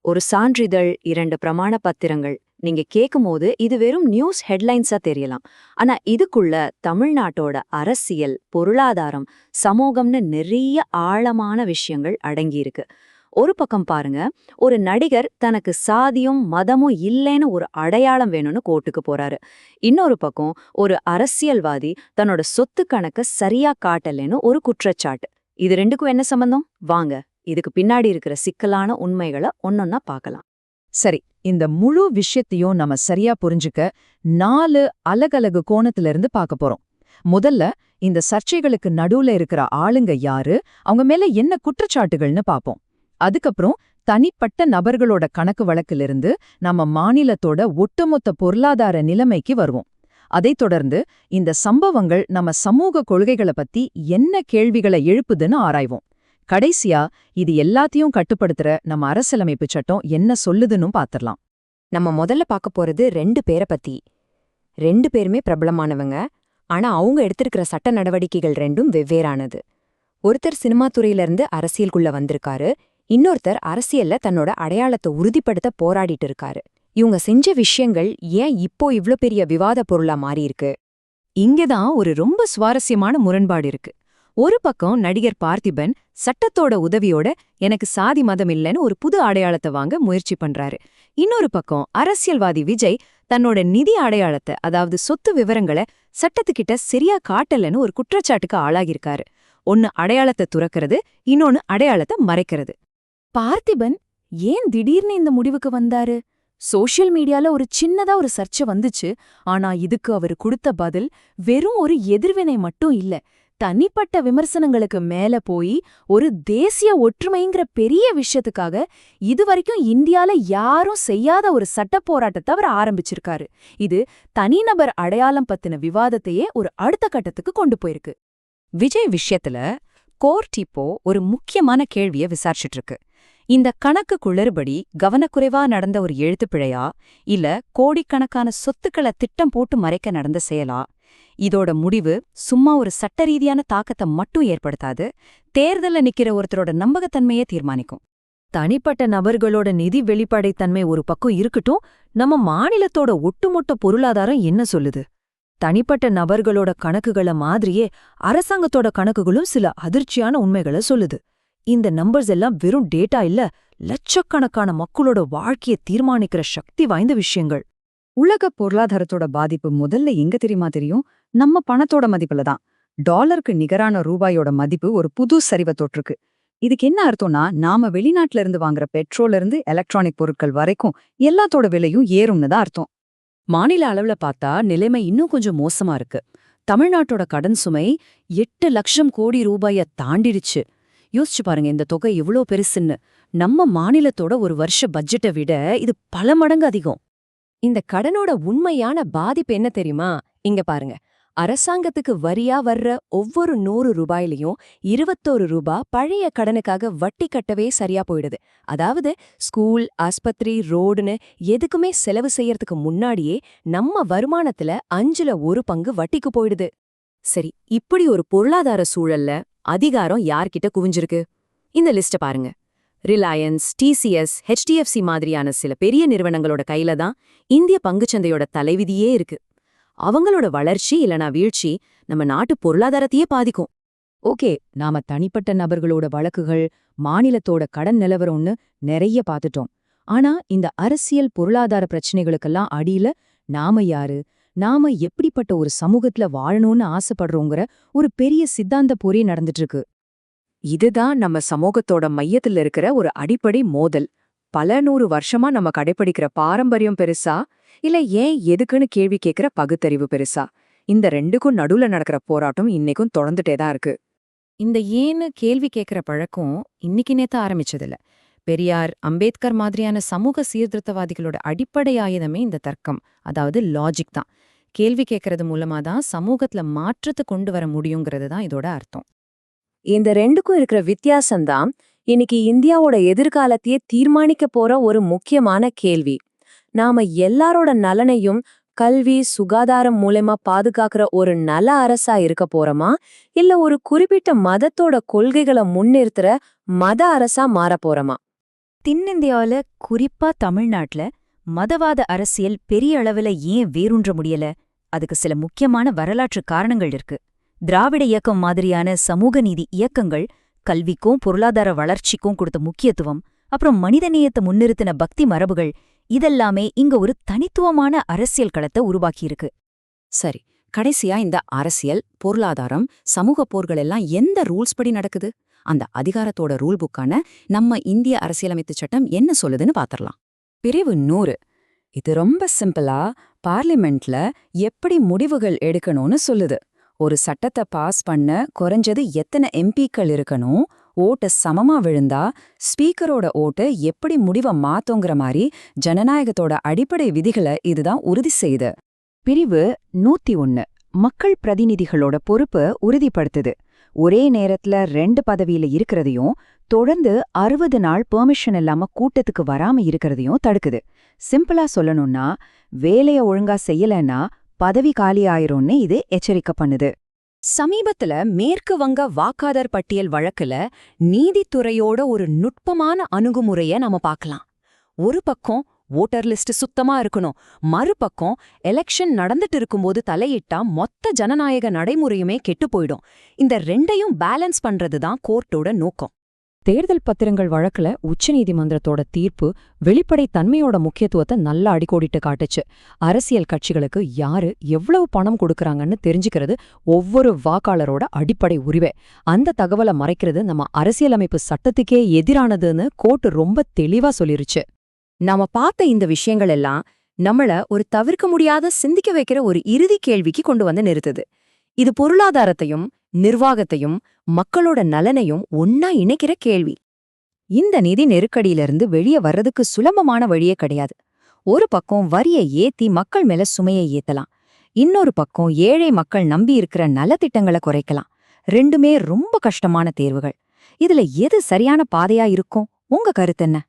ஒரு சான்றிதழ், 2 பிரமாண பத்திரங்கள். நீங்க கேக்கும்போது இது வெறும் நியூஸ் ஹெட்லைன்ஸா தெரியலாம். ஆனா இதுக்குள்ள தமிழ்நாட்டோட அரசியல், பொருளாதாரம், சமூகம்னு நிறைய ஆழமான விஷயங்கள் அடங்கியிருக்கு. ஒரு பக்கம் பாருங்க, ஒரு நடிகர் தனக்கு சாதியும் மதமும் இல்லைன்னு ஒரு அடையாளம் வேணும்னு கோர்ட்டுக்கு போறாரு. இன்னொரு பக்கம் ஒரு அரசியல்வாதி தன்னோட சொத்து கணக்க சரியா காட்டலைன்னு ஒரு குற்றச்சாட்டு. இது ரெண்டுக்கும் என்ன சம்பந்தம்? வாங்க, இதுக்கு பின்னாடி இருக்கிற சிக்கலான உண்மைகளை ஒன்னொன்னா பார்க்கலாம். சரி, இந்த முழு விஷயத்தையும் நம்ம சரியா புரிஞ்சுக்க 4 அலகலகு கோணத்துல இருந்து பார்க்க போறோம். முதல்ல இந்த சர்ச்சைகளுக்கு நடுவுல இருக்கிற ஆளுங்க யாரு, அவங்க மேல என்ன குற்றச்சாட்டுகள்னு பார்ப்போம். அதுக்கப்புறம் தனிப்பட்ட நபர்களோட கணக்கு வழக்கிலிருந்து நம்ம மாநிலத்தோட ஒட்டுமொத்த பொருளாதார நிலைமைக்கு வருவோம். அதைத் தொடர்ந்து இந்த சம்பவங்கள் நம்ம சமூக கொள்கைகளை பத்தி என்ன கேள்விகளை எழுப்புதுன்னு ஆராய்வோம். கடைசியா இது எல்லாத்தையும் கட்டுப்படுத்துற நம்ம அரசியலமைப்பு சட்டம் என்ன சொல்லுதுன்னு பாத்திரலாம். நம்ம முதல்ல பார்க்க போறது 2 பேரை பத்தி. 2 பேருமே பிரபலமானவங்க. ஆனா அவங்க எடுத்திருக்கிற சட்ட நடவடிக்கைகள் ரெண்டும் வெவ்வேறானது. ஒருத்தர் சினிமா துறையிலிருந்து அரசியலுக்குள்ள வந்திருக்காரு, இன்னொருத்தர் அரசியல்ல தன்னோட அடையாளத்தை உறுதிப்படுத்த போராடிட்டு இருக்காரு. இவங்க செஞ்ச விஷயங்கள் ஏன் இப்போ இவ்ளோ பெரிய விவாத பொருளா மாறியிருக்கு? இங்கதான் ஒரு ரொம்ப சுவாரஸ்யமான முரண்பாடு இருக்கு. ஒரு பக்கம் நடிகர் பார்த்திபன் சட்டத்தோட உதவியோட எனக்கு சாதி மதம் இல்லைன்னு ஒரு புது அடையாளத்தை வாங்க முயற்சி பண்றாரு. இன்னொரு பக்கம் அரசியல்வாதி விஜய் தன்னோட நிதி அடையாளத்தை, அதாவது சொத்து விவரங்களை சட்டத்துக்கிட்ட சரியா காட்டலன்னு ஒரு குற்றச்சாட்டுக்கு ஆளாகியிருக்காரு. ஒன்னு அடையாளத்தை துறக்கிறது, இன்னொன்னு அடையாளத்தை மறைக்கிறது. பார்த்திபன் ஏன் திடீர்னு இந்த முடிவுக்கு வந்தாரு? சோஷியல் மீடியால ஒரு சின்னதா ஒரு சர்ச்சை வந்துச்சு. ஆனா இதுக்கு அவரு கொடுத்த பதில் வெறும் ஒரு எதிர்வினை மட்டும் இல்ல, தனிப்பட்ட விமர்சனங்களுக்கு மேல போய் ஒரு தேசிய ஒற்றுமைங்கிற பெரிய விஷயத்துக்காக இதுவரைக்கும் இந்தியால யாரும் செய்யாத ஒரு சட்ட போராட்டத்தை அவர் ஆரம்பிச்சிருக்காரு. இது தனிநபர் அடையாளம் பத்தின விவாதத்தையே ஒரு அடுத்த கட்டத்துக்கு கொண்டு போயிருக்கு. விஜய் விஷயத்துல கோர்ட் இப்போ ஒரு முக்கியமான கேள்விய விசாரிச்சுட்டு இருக்கு. இந்த கணக்கு குளறுபடி கவனக்குறைவா நடந்த ஒரு எழுத்துப்பிழையா, இல்ல கோடிக்கணக்கான சொத்துக்களை திட்டம் போட்டு மறைக்க நடந்த செயலா? இதோட முடிவு சும்மா ஒரு சட்ட ரீதியான தாக்கத்தை மட்டும் ஏற்படுத்தாது, தேர்தல்ல நிக்கிற ஒருத்தரோட நம்பகத்தன்மையே தீர்மானிக்கும். தனிப்பட்ட நபர்களோட நிதி வெளிப்படைத்தன்மை ஒரு பக்கம் இருக்கட்டும், நம்ம மாநிலத்தோட ஒட்டுமொத்த பொருளாதாரம் என்ன சொல்லுது? தனிப்பட்ட நபர்களோட கணக்குகள மாதிரியே அரசாங்கத்தோட கணக்குகளும் சில அதிர்ச்சியான உண்மைகளை சொல்லுது. இந்த நம்பர்ஸ் எல்லாம் வெறும் டேட்டா இல்ல, லட்சக்கணக்கான மக்களோட வாழ்க்கையை தீர்மானிக்கிற சக்தி வாய்ந்த விஷயங்கள். உலக பொருளாதாரத்தோட பாதிப்பு முதல்ல எங்க தெரியும்? நம்ம பணத்தோட மதிப்புல தான். டாலருக்கு நிகரான ரூபாயோட மதிப்பு ஒரு புது சரிவை தொற்றுக்கு. இதுக்கு என்ன அர்த்தம்னா, நாம வெளிநாட்டுல இருந்து வாங்குற பெட்ரோல்ல இருந்து எலக்ட்ரானிக் பொருட்கள் வரைக்கும் எல்லாத்தோட விலையும் ஏறும்னு தான் அர்த்தம். மாநில அளவுல பார்த்தா நிலைமை இன்னும் கொஞ்சம் மோசமா இருக்கு. தமிழ்நாட்டோட கடன் சுமை 8 லட்சம் கோடி ரூபாய தாண்டிடுச்சு. யோசிச்சு பாருங்க, இந்த தொகை எவ்வளோ பெருசுன்னு. நம்ம மாநிலத்தோட ஒரு வருஷ பட்ஜெட்டை விட இது பல மடங்கு அதிகம். இந்த கடனோட உண்மையான பாதிப்பு என்ன தெரியுமா? இங்க பாருங்க. அரசாங்கத்துக்கு வரியா வர்ற ஒவ்வொரு 100 ரூபாயிலையும் 21 ரூபாய் பழைய கடனுக்காக வட்டி கட்டவே சரியா போயிடுது. அதாவது ஸ்கூல், ஆஸ்பத்திரி, ரோடுன்னு எதுக்குமே செலவு செய்யறதுக்கு முன்னாடியே நம்ம வருமானத்துல 5ல 1 பங்கு வட்டிக்கு போயிடுது. சரி, இப்படி ஒரு பொருளாதார சூழல்ல அதிகாரம் யார்கிட்ட குவிஞ்சிருக்கு? இந்த லிஸ்ட பாருங்க. ரிலையன்ஸ், டிசிஎஸ், ஹெச்டிஎஃப்சி மாதிரியான சில பெரிய நிறுவனங்களோட கையில தான் இந்திய பங்குச்சந்தையோட தலைவிதியே இருக்கு. அவங்களோட வளர்ச்சி இல்லனா வீழ்ச்சி நம்ம நாட்டு பொருளாதாரத்தையே பாதிக்கும். ஓகே, நாம தனிப்பட்ட நபர்களோட வழக்குகள், மாநிலத்தோட கடன் நிலவரம்னு நிறைய பார்த்துட்டோம். ஆனா இந்த அரசியல் பொருளாதார பிரச்சனைகளுக்கெல்லாம் அடியில நாம யாரு, நாம எப்படிப்பட்ட ஒரு சமூகத்துல வாழணும்னு ஆசைப்படுறோங்கிற ஒரு பெரிய சித்தாந்த போரே நடந்துட்டு இருக்கு. இதுதான் நம்ம சமூகத்தோட மையத்துல இருக்கிற ஒரு அடிப்படை மோதல். பல 100 வருஷமா நம்ம கடைப்பிடிக்கிற பாரம்பரியம் பெருசா, இல்ல ஏன் எதுக்குன்னு கேள்வி கேட்கிற பகுத்தறிவு பெருசா? இந்த ரெண்டுக்கும் நடுவுல நடக்கிற போராட்டம் இன்னைக்கும் தொடர்ந்துட்டே தான் இருக்கு. இந்த ஏன்னு கேள்வி கேட்கிற பழக்கம் இன்னைக்கு நேத்து ஆரம்பிச்சதில்ல. பெரியார், அம்பேத்கர் மாதிரியான சமூக சீர்திருத்தவாதிகளோட அடிப்படை ஆயுதமே இந்த தர்க்கம், அதாவது லாஜிக் தான். கேள்வி கேட்கறது மூலமா தான் சமூகத்துல மாற்றத்தை கொண்டு வர முடியுங்கிறது தான் இதோட அர்த்தம். இந்த ரெண்டுக்கும் இருக்கிற வித்தியாசம்தான் இன்னைக்கு இந்தியாவோட எதிர்காலத்தையே தீர்மானிக்க போற ஒரு முக்கியமான கேள்வி. நாம எல்லாரோட நலனையும் கல்வி, சுகாதாரம் மூலமா பாதுகாக்கிற ஒரு நல அரசா இருக்க போறோமா, இல்ல ஒரு குறிப்பிட்ட மதத்தோட கொள்கைகளை முன்னிறுத்துற மத அரசா மாற போறோமா? தென்னிந்தியாவுல குறிப்பா தமிழ்நாட்டுல மதவாத அரசியல் பெரிய அளவுல ஏன் வேரூன்ற முடியல? அதுக்கு சில முக்கியமான வரலாற்று காரணங்கள் இருக்கு. திராவிட இயக்கம் மாதிரியான சமூக நீதி இயக்கங்கள் கல்விக்கும் பொருளாதார வளர்ச்சிக்கும் கொடுத்த முக்கியத்துவம், அப்புறம் மனிதநேயத்தை முன்னிறுத்தின பக்தி மரபுகள், இதெல்லாமே இங்க ஒரு தனித்துவமான அரசியல் களத்தை உருவாக்கியிருக்கு. சரி, கடைசியா இந்த அரசியல், பொருளாதாரம், சமூக போர்கள் எல்லாம் எந்த ரூல்ஸ் படி நடக்குது? அந்த அதிகாரத்தோட ரூல் புக்கான நம்ம இந்திய அரசியலமைப்பு சட்டம் என்ன சொல்லுதுன்னு பாத்திரலாம். பிரிவு 100. இது ரொம்ப சிம்பிளா பார்லிமெண்ட்ல எப்படி முடிவுகள் எடுக்கணும்னு சொல்லுது. ஒரு சட்டத்தை பாஸ் பண்ண குறைஞ்சது எத்தனை எம்பிக்கள் இருக்கணும், ஓட்டு சமமா விழுந்தா ஸ்பீக்கரோட ஓட்டு எப்படி முடிவை மாத்தோங்கிற மாதிரி ஜனநாயகத்தோட அடிப்படை விதிகளை இதுதான் உறுதி செய்யுது. பிரிவு 101 மக்கள் பிரதிநிதிகளோட பொறுப்பை உறுதிப்படுத்துது. ஒரே நேரத்துல 2 பதவியில இருக்கிறதையும், தொடர்ந்து 60 நாள் பெர்மிஷன் இல்லாம கூட்டத்துக்கு வராம இருக்கிறதையும் தடுக்குது. சிம்பிளா சொல்லணும்னா, வேலைய ஒழுங்கா செய்யலன்னா பதவி காலியாயிரும்னு இது எச்சரிக்கை பண்ணுது. சமீபத்துல மேற்கு வங்க வாக்காளர் பட்டியல் வழக்குல நீதித்துறையோட ஒரு நுட்பமான அணுகுமுறைய நாம பார்க்கலாம். ஒரு பக்கம் ஓட்டர் லிஸ்ட் சுத்தமா இருக்கணும், மறுபக்கம் எலெக்ஷன் நடந்துட்டு இருக்கும்போது தலையிட்டா மொத்த ஜனநாயக நடைமுறையுமே கெட்டு போயிடும். இந்த ரெண்டையும் பேலன்ஸ் பண்றதுதான் கோர்ட்டோட நோக்கம். தேர்தல் பத்திரங்கள் வழக்குல உச்சநீதிமன்றத்தோட தீர்ப்பு வெளிப்படைத் தன்மையோட முக்கியத்துவத்தை நல்லா அடிக்கோடிட்டு காட்டுச்சு. அரசியல் கட்சிகளுக்கு யாரு எவ்வளவு பணம் கொடுக்கறாங்கன்னு தெரிஞ்சுக்கிறது ஒவ்வொரு வாக்காளரோட அடிப்படை உரிமை. அந்த தகவலை மறைக்கிறது நம்ம அரசியலமைப்பு சட்டத்துக்கே எதிரானதுன்னு கோர்ட்டு ரொம்ப தெளிவா சொல்லிருச்சு. நாம பார்த்த இந்த விஷயங்கள் எல்லாம் நம்மள ஒரு தவிர்க்க முடியாத சிந்திக்க வைக்கிற ஒரு இறுதி கேள்விக்கு கொண்டு வந்து நிறுத்துது. இது பொருளாதாரத்தையும் நிர்வாகத்தையும் மக்களோட நலனையும் ஒன்னா இணைக்கிற கேள்வி. இந்த நிதி நெருக்கடியிலிருந்து வெளியே வர்றதுக்கு சுலபமான வழியே கிடையாது. ஒரு பக்கம் வரியை ஏத்தி மக்கள் மேல சுமையை ஏத்தலாம், இன்னொரு பக்கம் ஏழை மக்கள் நம்பி இருக்கிற நலத்திட்டங்களை குறைக்கலாம். ரெண்டுமே ரொம்ப கஷ்டமான தேர்வுகள். இதுல எது சரியான பாதையா இருக்கும்? உங்க கருத்து என்ன?